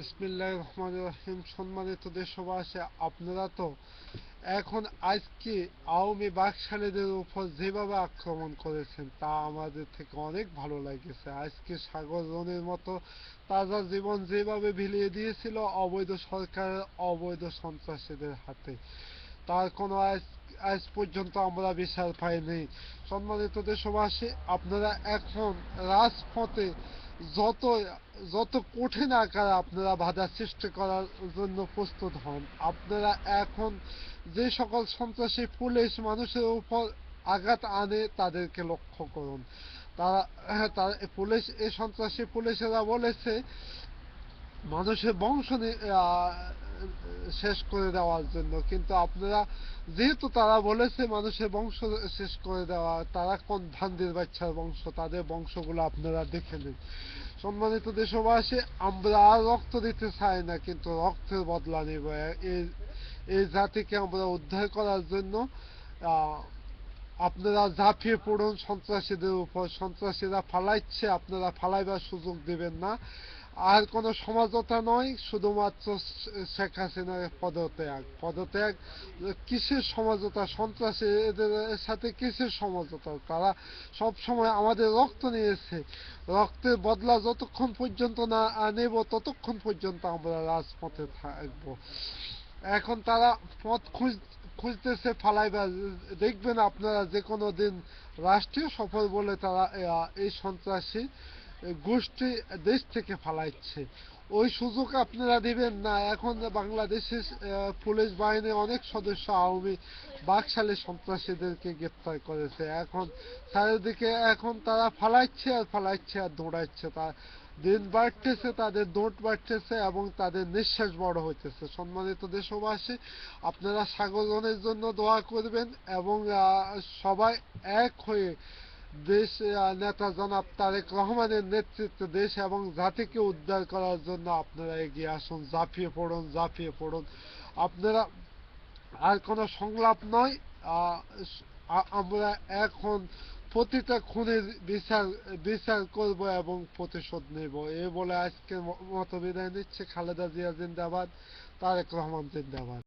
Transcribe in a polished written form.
বিসমিল্লাহির রহমানির রহিম। সম্মানিত দেশবাসী, আপনারা তো এখন আজকে আওয়ামী বাকশালীদের উপর যেভাবে আক্রমণ করেছেন তা আমাদের থেকে অনেক ভালো লাগছে। আজকে সাগর রনির মতো তাজা জীবন যেভাবে বিলিয়ে দিয়েছিল অবৈধ সরকারের অবৈধ সন্ত্রাসীদের হাতে, তার কোনো আজ আজ পর্যন্ত আমরা বিচার পাইনি। সম্মানিত দেশবাসী, আপনারা এখন রাজপথে যত যত কঠিন আকারে আপনারা বাধা সৃষ্টি করার জন্য প্রস্তুত হন। আপনারা এখন যে সকল সন্ত্রাসী পুলিশ মানুষের উপর আঘাত আনে তাদেরকে লক্ষ্য করুন। তারা তারা পুলিশ, এই সন্ত্রাসী পুলিশেরা বলেছে মানুষের বংশ শেষ করে দেওয়ার জন্য, কিন্তু আপনারা যেহেতু তারা বলেছে মানুষের বংশ শেষ করে দেওয়া, তারা কোন ধান্দির বাচ্চার বংশ, তাদের বংশগুলো আপনারা দেখে নিন। সম্মানিত দেশবাসী, আমরা আর রক্ত দিতে চাই না, কিন্তু রক্তের বদলা নেব। এই এই জাতিকে আমরা উদ্ধার করার জন্য আহ, আপনারা ঝাঁপিয়ে পড়ুন সন্ত্রাসীদের উপর। সন্ত্রাসীরা ফালাইছে, আপনারা ফালাইবার সুযোগ দিবেন না। আর কোনো সমঝোতা নয়, শুধুমাত্র শেখ হাসিনার পদত্যাগ। কিসের সমঝোতা? সন্ত্রাসী এদের সাথে কিসের সমঝোতা? তারা সব সময় আমাদের রক্ত নিয়েছে। রক্তের বদলা যতক্ষণ পর্যন্ত না নেব ততক্ষণ পর্যন্ত আমরা রাজপথে থাকবো। এখন তারা পথ খুঁজতেছে ফালাইবার। দেখবেন আপনারা যে কোনো দিন রাষ্ট্রীয় সফর বলে তারা এই সন্ত্রাসী গোষ্ঠী দেশ থেকে ফালাইচ্ছে। ওই সুযোগ আপনারা দিবেন না। এখন বাংলাদেশের পুলিশ বাহিনীর অনেক সদস্য আওয়ামী বাকশালী সন্ত্রাসীদেরকে গ্রেপ্তার করেছে। এখন চারিদিকে এখন তারা ফালাইচ্ছে আর ফালাইচ্ছে আর দৌড়াচ্ছে। তা দিন বাড়তেছে, তাদের দৌড় বাড়তেছে এবং তাদের নিঃশ্বাস বড় হইতেছে। সম্মানিত দেশবাসী, আপনারা সাগরনের জন্য দোয়া করবেন এবং সবাই এক হয়ে দেশ নেতা জনাব তারেক রহমানের নেতৃত্বে দেশ এবং জাতিকে উদ্ধার করার জন্য আপনারা এগিয়ে আসুন। ঝাঁপিয়ে পড়ুন, ঝাঁপিয়ে পড়ুন। আপনারা আর কোনো সংলাপ নয়। আমরা এখন প্রতিটা খুনের বিচার বিচার করব এবং প্রতিশোধ নেব। এ বলে আজকের মতো বিদায় নিচ্ছে। খালেদা জিয়া জিন্দাবাদ, তারেক রহমান জিন্দাবাদ।